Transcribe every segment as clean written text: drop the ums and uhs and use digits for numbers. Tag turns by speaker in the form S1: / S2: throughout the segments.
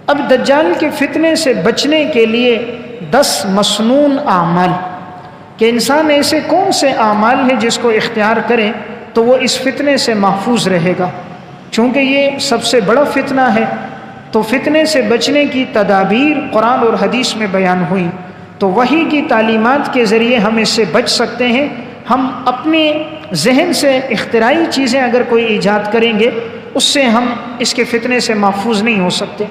S1: اب دجال کے فتنے سے بچنے کے لیے 10 مسنون اعمال، کہ انسان ایسے کون سے اعمال ہیں جس کو اختیار کرے تو وہ اس فتنے سے محفوظ رہے گا۔ چونکہ یہ سب سے بڑا فتنہ ہے تو فتنے سے بچنے کی تدابیر قرآن اور حدیث میں بیان ہوئی، تو وحی کی تعلیمات کے ذریعے ہم اس سے بچ سکتے ہیں۔ ہم اپنے ذہن سے اختراعی چیزیں اگر کوئی ایجاد کریں گے اس سے ہم اس کے فتنے سے محفوظ نہیں ہو سکتے۔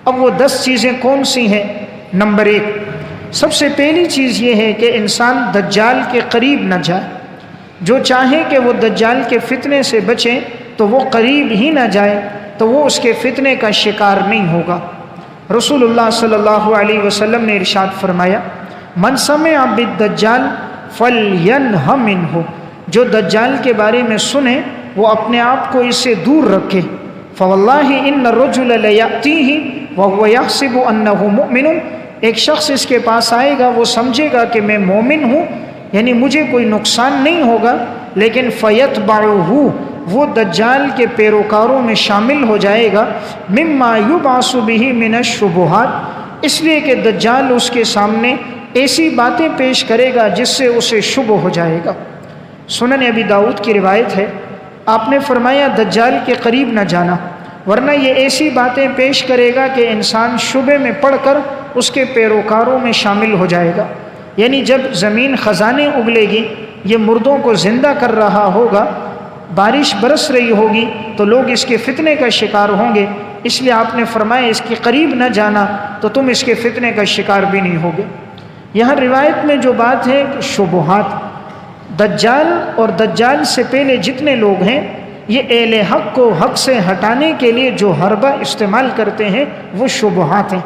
S1: اب وہ 10 چیزیں کون سی ہیں؟ نمبر 1، سب سے پہلی چیز یہ ہے کہ انسان دجال کے قریب نہ جائے۔ جو چاہے کہ وہ دجال کے فتنے سے بچے تو وہ قریب ہی نہ جائے، تو وہ اس کے فتنے کا شکار نہیں ہوگا۔ رسول اللہ صلی اللہ علیہ وسلم نے ارشاد فرمایا، من سمع بالدجال فلینہ منہ، جو دجال کے بارے میں سنے وہ اپنے آپ کو اس سے دور رکھے۔ فواللہ ان الرجل لیأتیہ وہو یحسب انہ مؤمن، ایک شخص اس کے پاس آئے گا، وہ سمجھے گا کہ میں مومن ہوں، یعنی مجھے کوئی نقصان نہیں ہوگا، لیکن فیتبعہ، وہ دجال کے پیروکاروں میں شامل ہو جائے گا، مما یبعث بہ من الشبہات، اس لیے کہ دجال اس کے سامنے ایسی باتیں پیش کرے گا جس سے اسے شبہ ہو جائے گا۔ سنن ابی داؤد کی روایت ہے، آپ نے فرمایا دجال کے قریب نہ جانا، ورنہ یہ ایسی باتیں پیش کرے گا کہ انسان شبہ میں پڑ کر اس کے پیروکاروں میں شامل ہو جائے گا۔ یعنی جب زمین خزانے اگلے گی، یہ مردوں کو زندہ کر رہا ہوگا، بارش برس رہی ہوگی تو لوگ اس کے فتنے کا شکار ہوں گے، اس لیے آپ نے فرمایا اس کے قریب نہ جانا تو تم اس کے فتنے کا شکار بھی نہیں ہوگے۔ یہاں روایت میں جو بات ہے کہ شبہات، دجال اور دجال سے پہلے جتنے لوگ ہیں یہ اہل حق کو حق سے ہٹانے کے لیے جو حربہ استعمال کرتے ہیں وہ شبہات ہیں۔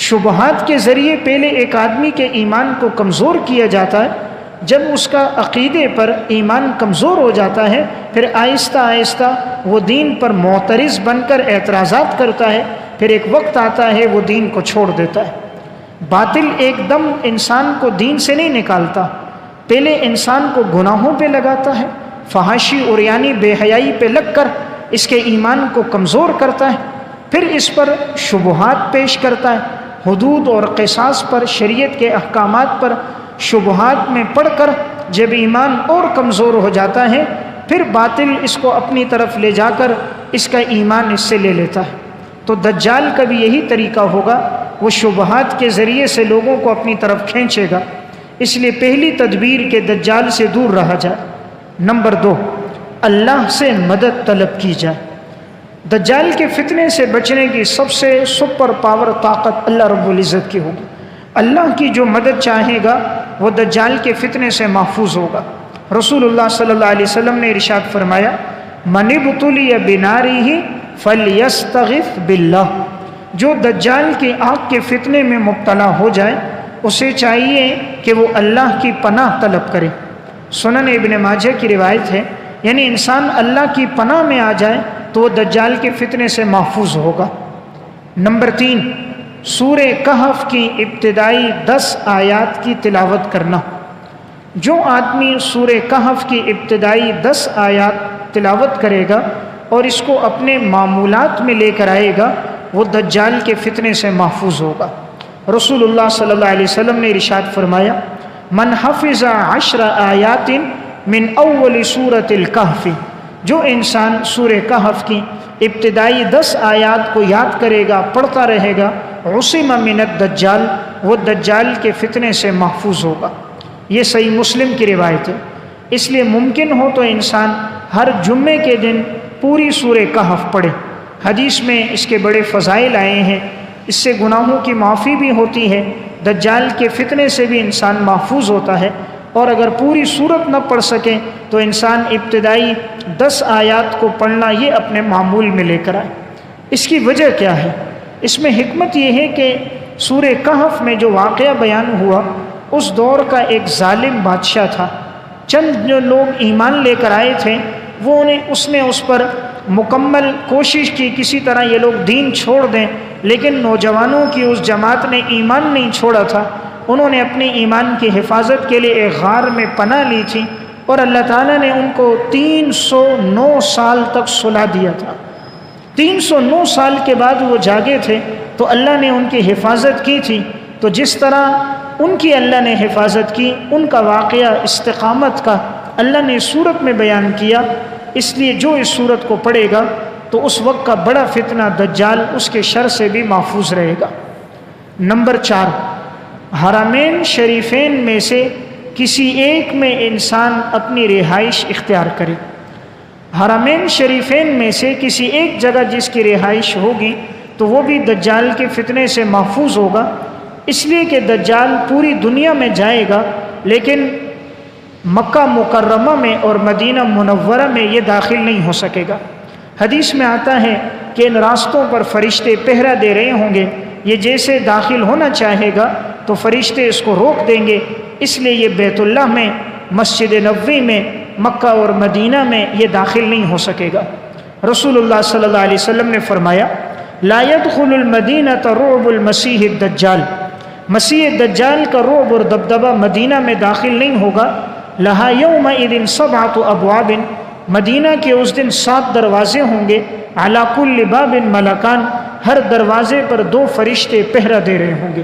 S1: شبہات کے ذریعے پہلے ایک آدمی کے ایمان کو کمزور کیا جاتا ہے، جب اس کا عقیدے پر ایمان کمزور ہو جاتا ہے پھر آہستہ آہستہ وہ دین پر معترض بن کر اعتراضات کرتا ہے، پھر ایک وقت آتا ہے وہ دین کو چھوڑ دیتا ہے۔ باطل ایک دم انسان کو دین سے نہیں نکالتا، پہلے انسان کو گناہوں پہ لگاتا ہے، فحاشی عریانی بے حیائی پہ لگ کر اس کے ایمان کو کمزور کرتا ہے، پھر اس پر شبہات پیش کرتا ہے، حدود اور قصاص پر، شریعت کے احکامات پر شبہات میں پڑھ کر جب ایمان اور کمزور ہو جاتا ہے پھر باطل اس کو اپنی طرف لے جا کر اس کا ایمان اس سے لے لیتا ہے۔ تو دجال کا بھی یہی طریقہ ہوگا، وہ شبہات کے ذریعے سے لوگوں کو اپنی طرف کھینچے گا، اس لیے پہلی تدبیر کہ دجال سے دور رہا جائے۔ نمبر 2، اللہ سے مدد طلب کی جائے۔ دجال کے فتنے سے بچنے کی سب سے سپر پاور طاقت اللہ رب العزت کی ہوگی۔ اللہ کی جو مدد چاہے گا وہ دجال کے فتنے سے محفوظ ہوگا۔ رسول اللہ صلی اللہ علیہ وسلم نے ارشاد فرمایا، من ابتلی بنارہ فلیستغث باللہ، جو دجال کی آگ کے فتنے میں مبتلا ہو جائے اسے چاہیے کہ وہ اللہ کی پناہ طلب کرے۔ سنن ابن ماجہ کی روایت ہے، یعنی انسان اللہ کی پناہ میں آ جائے تو وہ دجال کے فتنے سے محفوظ ہوگا۔ نمبر 3، سورہ کہف کی ابتدائی 10 آیات کی تلاوت کرنا۔ جو آدمی سورہ کہف کی ابتدائی 10 آیات تلاوت کرے گا اور اس کو اپنے معمولات میں لے کر آئے گا وہ دجال کے فتنے سے محفوظ ہوگا۔ رسول اللہ صلی اللہ علیہ وسلم نے ارشاد فرمایا، من حفظ 10 آیات من اول سورۃ الکہف، جو انسان سورہ کہف کی ابتدائی 10 آیات کو یاد کرے گا، پڑھتا رہے گا، عصم من الدجال، وہ دجال کے فتنے سے محفوظ ہوگا۔ یہ صحیح مسلم کی روایت ہے۔ اس لیے ممکن ہو تو انسان ہر جمعے کے دن پوری سورہ کہف پڑھے۔ حدیث میں اس کے بڑے فضائل آئے ہیں، اس سے گناہوں کی معافی بھی ہوتی ہے، دجال کے فتنے سے بھی انسان محفوظ ہوتا ہے، اور اگر پوری سورت نہ پڑھ سکے تو انسان ابتدائی 10 آیات کو پڑھنا یہ اپنے معمول میں لے کر آئے۔ اس کی وجہ کیا ہے؟ اس میں حکمت یہ ہے کہ سورہ کہف میں جو واقعہ بیان ہوا اس دور کا ایک ظالم بادشاہ تھا، چند جو لوگ ایمان لے کر آئے تھے اس نے اس پر مکمل کوشش کی کسی طرح یہ لوگ دین چھوڑ دیں، لیکن نوجوانوں کی اس جماعت نے ایمان نہیں چھوڑا تھا، انہوں نے اپنی ایمان کی حفاظت کے لیے ایک غار میں پناہ لی تھی اور اللہ تعالیٰ نے ان کو 309 سال تک سلا دیا تھا۔ 309 سال کے بعد وہ جاگے تھے تو اللہ نے ان کی حفاظت کی تھی. تو جس طرح ان کی اللہ نے حفاظت کی، ان کا واقعہ استقامت کا اللہ نے سورت میں بیان کیا. اس لیے جو اس سورت کو پڑھے گا تو اس وقت کا بڑا فتنہ دجال اس کے شر سے بھی محفوظ رہے گا. نمبر 4، حرمین شریفین میں سے کسی ایک میں انسان اپنی رہائش اختیار کرے. حرمین شریفین میں سے کسی ایک جگہ جس کی رہائش ہوگی تو وہ بھی دجال کے فتنے سے محفوظ ہوگا، اس لیے کہ دجال پوری دنیا میں جائے گا لیکن مکہ مکرمہ میں اور مدینہ منورہ میں یہ داخل نہیں ہو سکے گا. حدیث میں آتا ہے کہ ان راستوں پر فرشتے پہرا دے رہے ہوں گے، یہ جیسے داخل ہونا چاہے گا تو فرشتے اس کو روک دیں گے، اس لیے یہ بیت اللہ میں، مسجد نبوی میں، مکہ اور مدینہ میں یہ داخل نہیں ہو سکے گا. رسول اللہ صلی اللہ علیہ وسلم نے فرمایا لا يدخل المدینۃ رعب المسیح الدجال، مسیح دجال کا رعب اور دبدبہ مدینہ میں داخل نہیں ہوگا. لہا یومئذ 7 ابواب، مدینہ کے اس دن 7 دروازے ہوں گے. علی کل باب ملکان، ہر دروازے پر 2 فرشتے پہرا دے رہے ہوں گے.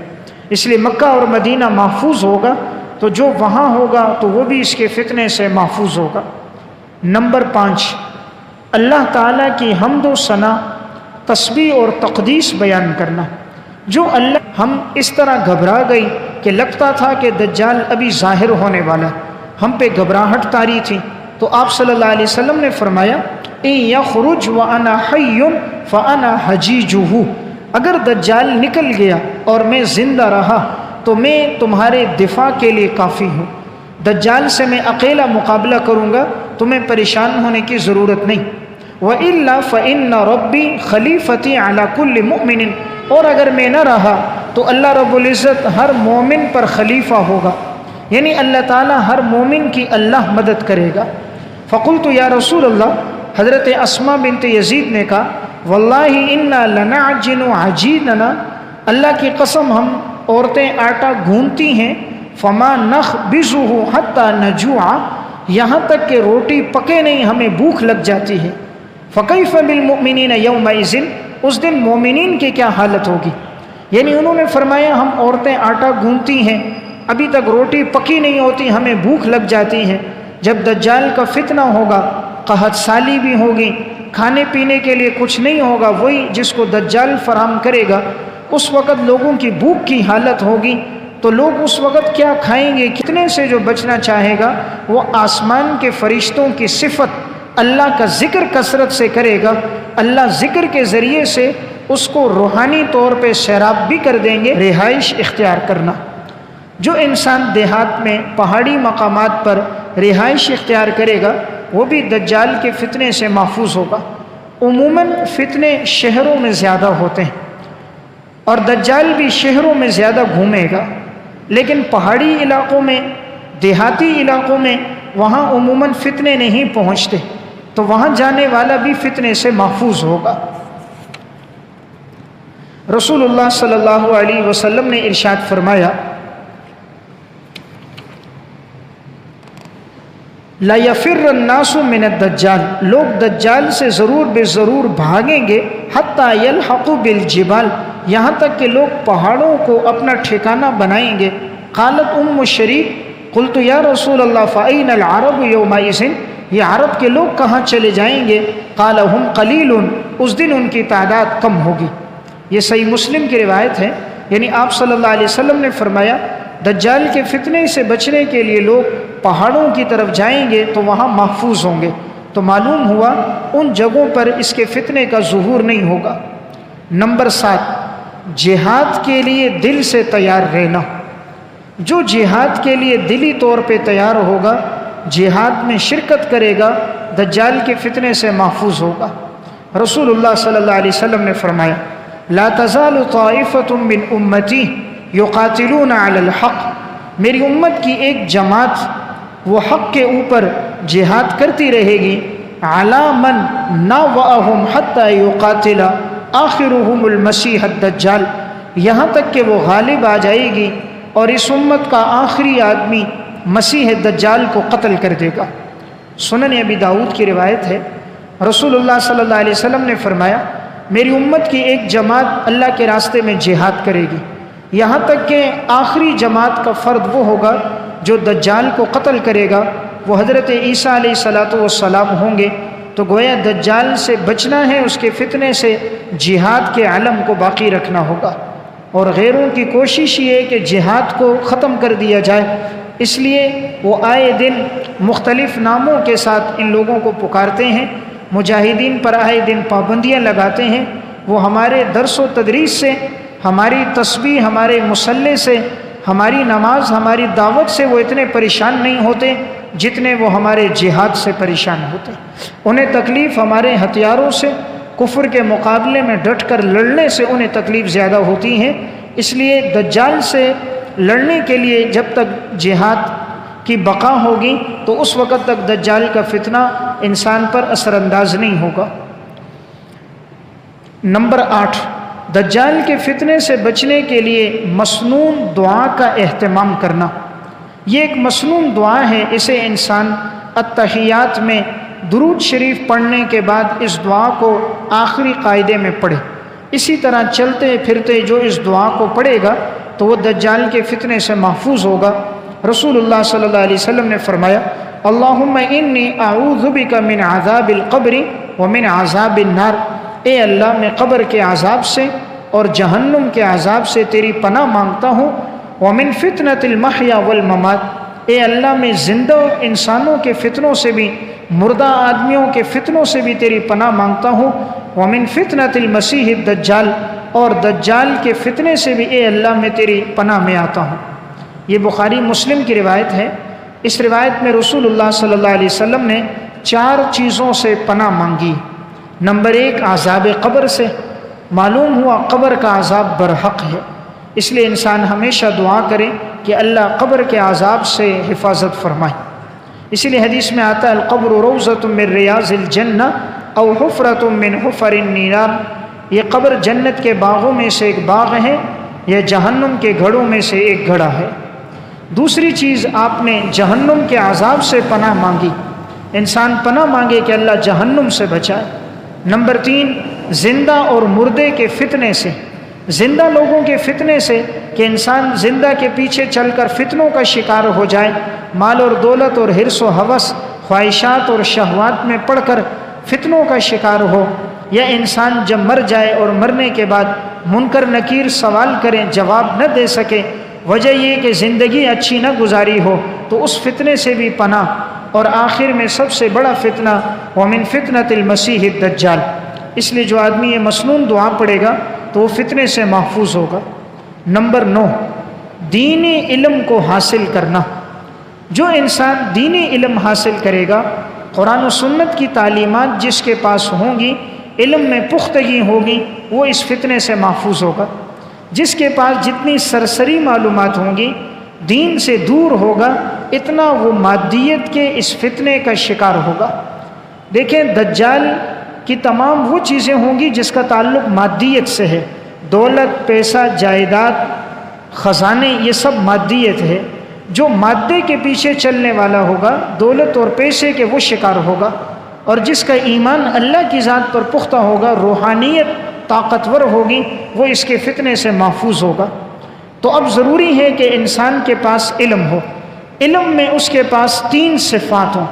S1: اس لیے مکہ اور مدینہ محفوظ ہوگا تو جو وہاں ہوگا تو وہ بھی اس کے فتنے سے محفوظ ہوگا. نمبر 5، اللہ تعالیٰ کی حمد و ثنا، تسبیح اور تقدیس بیان کرنا. جو اللہ، ہم اس طرح گھبرا گئی کہ لگتا تھا کہ دجال ابھی ظاہر ہونے والا، ہم پہ گھبراہٹ طاری تھی، تو آپ صلی اللہ علیہ وسلم نے فرمایا اِن یخرج وَأَنَا حَيٌّ فَأَنَا حَجِیجُهُ، اگر دجال نکل گیا اور میں زندہ رہا تو میں تمہارے دفاع کے لیے کافی ہوں. دجال سے میں اکیلا مقابلہ کروں گا، تمہیں پریشان ہونے کی ضرورت نہیں. وَإِلَّا فَإِنَّ رَبِّي خَلِيفَتِي عَلَى كُلِّ مُؤْمِنٍ، اور اگر میں نہ رہا تو اللہ رب العزت ہر مومن پر خلیفہ ہوگا، یعنی اللہ تعالیٰ ہر مومن کی اللہ مدد کرے گا. فقلت یا رسول اللہ، حضرت اسماء بنت یزید نے کہا واللہ انا لنعجن عجیننا، اللہ کی قسم ہم عورتیں آٹا گھونتی ہیں، فما نخبزہ حتی نجوع، یہاں تک کہ روٹی پکے نہیں ہمیں بھوک لگ جاتی ہے. فکیف بالمؤمنین یومئذ، اس دن مومنین کی کیا حالت ہوگی؟ یعنی انہوں نے فرمایا ہم عورتیں آٹا گھونتی ہیں، ابھی تک روٹی پکی نہیں ہوتی، ہمیں بھوک لگ جاتی ہے. جب دجال کا فتنہ ہوگا، قحط سالی بھی ہوگی، کھانے پینے کے لیے کچھ نہیں ہوگا، وہی جس کو دجال فراہم کرے گا، اس وقت لوگوں کی بھوک کی حالت ہوگی، تو لوگ اس وقت کیا کھائیں گے؟ کتنے سے جو بچنا چاہے گا وہ آسمان کے فرشتوں کی صفت اللہ کا ذکر کثرت سے کرے گا، اللہ ذکر کے ذریعے سے اس کو روحانی طور پہ سیراب بھی کر دیں گے. رہائش اختیار کرنا، جو انسان دیہات میں پہاڑی مقامات پر رہائش اختیار کرے گا وہ بھی دجال کے فتنے سے محفوظ ہوگا. عموماً فتنے شہروں میں زیادہ ہوتے ہیں اور دجال بھی شہروں میں زیادہ گھومے گا، لیکن پہاڑی علاقوں میں، دیہاتی علاقوں میں وہاں عموماً فتنے نہیں پہنچتے، تو وہاں جانے والا بھی فتنے سے محفوظ ہوگا. رسول اللہ صلی اللہ علیہ وسلم نے ارشاد فرمایا لا یفر الناس من الدجال، لوگ دجال سے ضرور بے ضرور بھاگیں گے، حتی یلحقوا بالجبال، یہاں تک کہ لوگ پہاڑوں کو اپنا ٹھکانہ بنائیں گے. قالت ام شریک قلت یا رسول اللہ فأین العرب یومئذ، یہ عرب کے لوگ کہاں چلے جائیں گے؟ قال ہم قلیل، اس دن ان کی تعداد کم ہوگی. یہ صحیح مسلم کی روایت ہے، یعنی آپ صلی اللہ علیہ وسلم نے فرمایا دجال کے فتنے سے بچنے کے لیے لوگ پہاڑوں کی طرف جائیں گے تو وہاں محفوظ ہوں گے. تو معلوم ہوا ان جگہوں پر اس کے فتنے کا ظہور نہیں ہوگا. نمبر 7، جہاد کے لیے دل سے تیار رہنا. جو جہاد کے لیے دلی طور پہ تیار ہوگا، جہاد میں شرکت کرے گا، دجال کے فتنے سے محفوظ ہوگا. رسول اللہ صلی اللہ علیہ وسلم نے فرمایا لا تزال طائفة من امتی یقاتلون علی الحق، میری امت کی ایک جماعت وہ حق کے اوپر جہاد کرتی رہے گی. علی من ناوأہم حتی یقاتل آخرہم المسیح الدجال، یہاں تک کہ وہ غالب آ جائے گی اور اس امت کا آخری آدمی مسیح دجال کو قتل کر دے گا. سنن ابی داؤد کی روایت ہے، رسول اللہ صلی اللہ علیہ وسلم نے فرمایا میری امت کی ایک جماعت اللہ کے راستے میں جہاد کرے گی، یہاں تک کہ آخری جماعت کا فرد وہ ہوگا جو دجال کو قتل کرے گا، وہ حضرت عیسیٰ علیہ السلام ہوں گے۔ تو گویا دجال سے بچنا ہے، اس کے فتنے سے جہاد کے علم کو باقی رکھنا ہوگا، اور غیروں کی کوشش یہ ہے کہ جہاد کو ختم کر دیا جائے، اس لیے وہ آئے دن مختلف ناموں کے ساتھ ان لوگوں کو پکارتے ہیں، مجاہدین پر آئے دن پابندیاں لگاتے ہیں۔ وہ ہمارے درس و تدریس سے، ہماری تسبیح، ہمارے مصلی سے، ہماری نماز، ہماری دعوت سے وہ اتنے پریشان نہیں ہوتے جتنے وہ ہمارے جہاد سے پریشان ہوتے۔ انہیں تکلیف ہمارے ہتھیاروں سے، کفر کے مقابلے میں ڈٹ کر لڑنے سے انہیں تکلیف زیادہ ہوتی ہے۔ اس لیے دجال سے لڑنے کے لیے جب تک جہاد کی بقا ہوگی تو اس وقت تک دجال کا فتنہ انسان پر اثر انداز نہیں ہوگا۔ نمبر 8، دجال کے فتنے سے بچنے کے لیے مسنون دعا کا اہتمام کرنا۔ یہ ایک مسنون دعا ہے، اسے انسان التحیات میں درود شریف پڑھنے کے بعد اس دعا کو آخری قاعدے میں پڑھے۔ اسی طرح چلتے پھرتے جو اس دعا کو پڑھے گا تو وہ دجال کے فتنے سے محفوظ ہوگا۔ رسول اللہ صلی اللہ علیہ وسلم نے فرمایا، اللہم انی اعوذ بک من عذاب القبر ومن عذاب النار، اے اللہ میں قبر کے عذاب سے اور جہنم کے عذاب سے تیری پناہ مانگتا ہوں، ومن فتنۃ المحیا والممات، اے اللہ میں زندہ انسانوں کے فتنوں سے بھی، مردہ آدمیوں کے فتنوں سے بھی تیری پناہ مانگتا ہوں، ومن فتنۃ المسیح الدجال، اور دجال کے فتنے سے بھی اے اللہ میں تیری پناہ میں آتا ہوں۔ یہ بخاری مسلم کی روایت ہے۔ اس روایت میں رسول اللہ صلی اللہ علیہ وسلم نے 4 چیزوں سے پناہ مانگی۔ نمبر 1، عذاب قبر سے۔ معلوم ہوا قبر کا عذاب برحق ہے، اس لیے انسان ہمیشہ دعا کرے کہ اللہ قبر کے عذاب سے حفاظت فرمائے۔ اسی لیے حدیث میں آتا ہے، القبر روضۃ من ریاض الجنہ او حفرۃ من حفر النیران، یہ قبر جنت کے باغوں میں سے ایک باغ ہے یا جہنم کے گھڑوں میں سے ایک گھڑا ہے۔ دوسری چیز، آپ نے جہنم کے عذاب سے پناہ مانگی، انسان پناہ مانگے کہ اللہ جہنم سے بچائے۔ نمبر 3، زندہ اور مردے کے فتنے سے، زندہ لوگوں کے فتنے سے کہ انسان زندہ کے پیچھے چل کر فتنوں کا شکار ہو جائے، مال اور دولت اور حرص و ہوس، خواہشات اور شہوات میں پڑ کر فتنوں کا شکار ہو، یا انسان جب مر جائے اور مرنے کے بعد منکر نکیر سوال کریں جواب نہ دے سکے، وجہ یہ کہ زندگی اچھی نہ گزاری ہو، تو اس فتنے سے بھی پناہ۔ اور آخر میں سب سے بڑا فتنہ، ومن فتنۃ المسیح الدجال، اس لیے جو آدمی یہ مسنون دعا پڑھے گا تو وہ فتنے سے محفوظ ہوگا۔ نمبر 9، دینی علم کو حاصل کرنا۔ جو انسان دینی علم حاصل کرے گا، قرآن و سنت کی تعلیمات جس کے پاس ہوں گی، علم میں پختگی ہوگی، وہ اس فتنے سے محفوظ ہوگا۔ جس کے پاس جتنی سرسری معلومات ہوں گی، دین سے دور ہوگا، اتنا وہ مادیت کے اس فتنے کا شکار ہوگا۔ دیکھیں، دجال کی تمام وہ چیزیں ہوں گی جس کا تعلق مادیت سے ہے، دولت، پیسہ، جائیداد، خزانے، یہ سب مادیت ہے۔ جو مادے کے پیچھے چلنے والا ہوگا، دولت اور پیسے کے، وہ شکار ہوگا، اور جس کا ایمان اللہ کی ذات پر پختہ ہوگا، روحانیت طاقتور ہوگی، وہ اس کے فتنے سے محفوظ ہوگا۔ تو اب ضروری ہے کہ انسان کے پاس علم ہو، علم میں اس کے پاس 3 صفات ہوں۔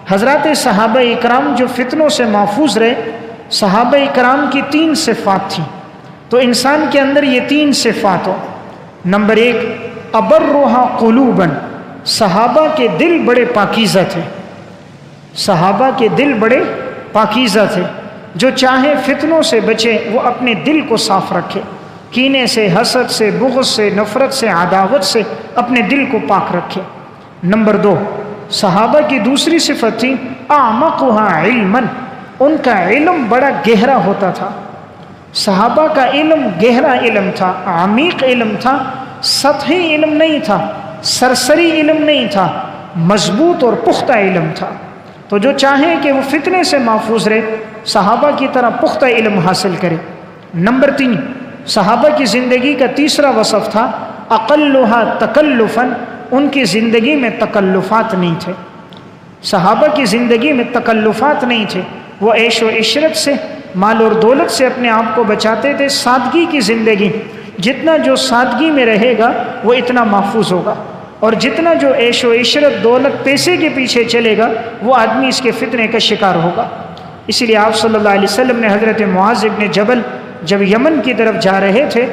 S1: حضرات صحابہ اکرام جو فتنوں سے محفوظ رہے، صحابہ اکرام کی 3 صفات تھیں، تو انسان کے اندر یہ 3 صفات ہوں۔ نمبر 1، ابرھا قلوبا، صحابہ کے دل بڑے پاکیزہ تھے، صحابہ کے دل بڑے پاکیزہ تھے، جو چاہے فتنوں سے بچے وہ اپنے دل کو صاف رکھے، کینے سے، حسد سے، بغض سے، نفرت سے، عداوت سے اپنے دل کو پاک رکھے۔ نمبر 2، صحابہ کی دوسری صفت تھی اعمقها علما، ان کا علم بڑا گہرا ہوتا تھا۔ صحابہ کا علم گہرا علم تھا، عمیق علم تھا، سطحی علم نہیں تھا، سرسری علم نہیں تھا، مضبوط اور پختہ علم تھا۔ تو جو چاہیں کہ وہ فتنے سے محفوظ رہے، صحابہ کی طرح پختہ علم حاصل کرے۔ نمبر 3، صحابہ کی زندگی کا تیسرا وصف تھا اقلها تکلفا، ان کی زندگی میں تکلفات نہیں تھے، صحابہ کی زندگی میں تکلفات نہیں تھے، وہ عیش و عشرت سے، مال اور دولت سے اپنے آپ کو بچاتے تھے، سادگی کی زندگی، جتنا جو سادگی میں رہے گا وہ اتنا محفوظ ہوگا، اور جتنا جو عیش و عشرت دولت پیسے کے پیچھے چلے گا وہ آدمی اس کے فتنے کا شکار ہوگا۔ اسی لیے آپ صلی اللہ علیہ وسلم نے حضرت معاذ بن جبل جب یمن کی طرف جا رہے تھے،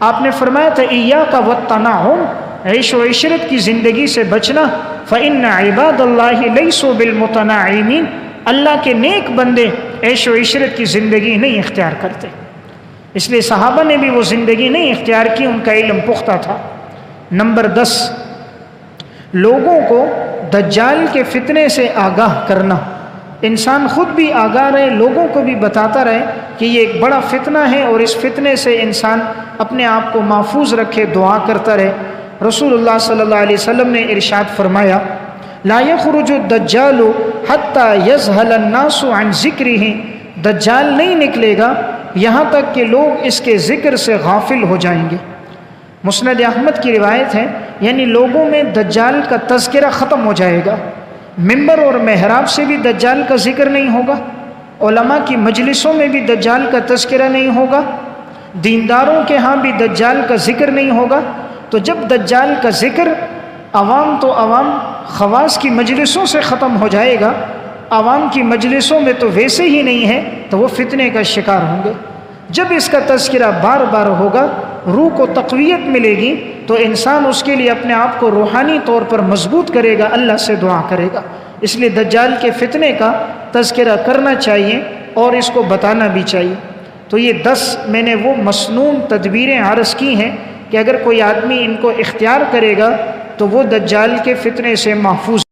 S1: آپ نے فرمایا تھا ایاک والتنعم، عیش و عشرت کی زندگی سے بچنا، فإن عباد اللہ لیسوا بالمتنعمین، اللہ کے نیک بندے عیش و عشرت کی زندگی نہیں اختیار کرتے۔ اس لیے صحابہ نے بھی وہ زندگی نہیں اختیار کی، ان کا علم پختہ تھا۔ نمبر 10، لوگوں کو دجال کے فتنے سے آگاہ کرنا، انسان خود بھی آگاہ رہے، لوگوں کو بھی بتاتا رہے کہ یہ ایک بڑا فتنہ ہے، اور اس فتنے سے انسان اپنے آپ کو محفوظ رکھے، دعا کرتا رہے۔ رسول اللہ صلی اللہ علیہ وسلم نے ارشاد فرمایا، لا یخرج الدجال حتی یذہل الناس عن ذکرہ، دجال نہیں نکلے گا یہاں تک کہ لوگ اس کے ذکر سے غافل ہو جائیں گے۔ مسند احمد کی روایت ہے، یعنی لوگوں میں دجال کا تذکرہ ختم ہو جائے گا، ممبر اور محراب سے بھی دجال کا ذکر نہیں ہوگا، علماء کی مجلسوں میں بھی دجال کا تذکرہ نہیں ہوگا، دینداروں کے ہاں بھی دجال کا ذکر نہیں ہوگا۔ تو جب دجال کا ذکر عوام تو عوام خواص کی مجلسوں سے ختم ہو جائے گا، عوام کی مجلسوں میں تو ویسے ہی نہیں ہے، تو وہ فتنے کا شکار ہوں گے۔ جب اس کا تذکرہ بار بار ہوگا، روح کو تقویت ملے گی، تو انسان اس کے لیے اپنے آپ کو روحانی طور پر مضبوط کرے گا، اللہ سے دعا کرے گا۔ اس لیے دجال کے فتنے کا تذکرہ کرنا چاہیے اور اس کو بتانا بھی چاہیے۔ تو یہ 10 میں نے وہ مسنون تدبیریں عرض کی ہیں کہ اگر کوئی آدمی ان کو اختیار کرے گا تو وہ دجال کے فتنے سے محفوظ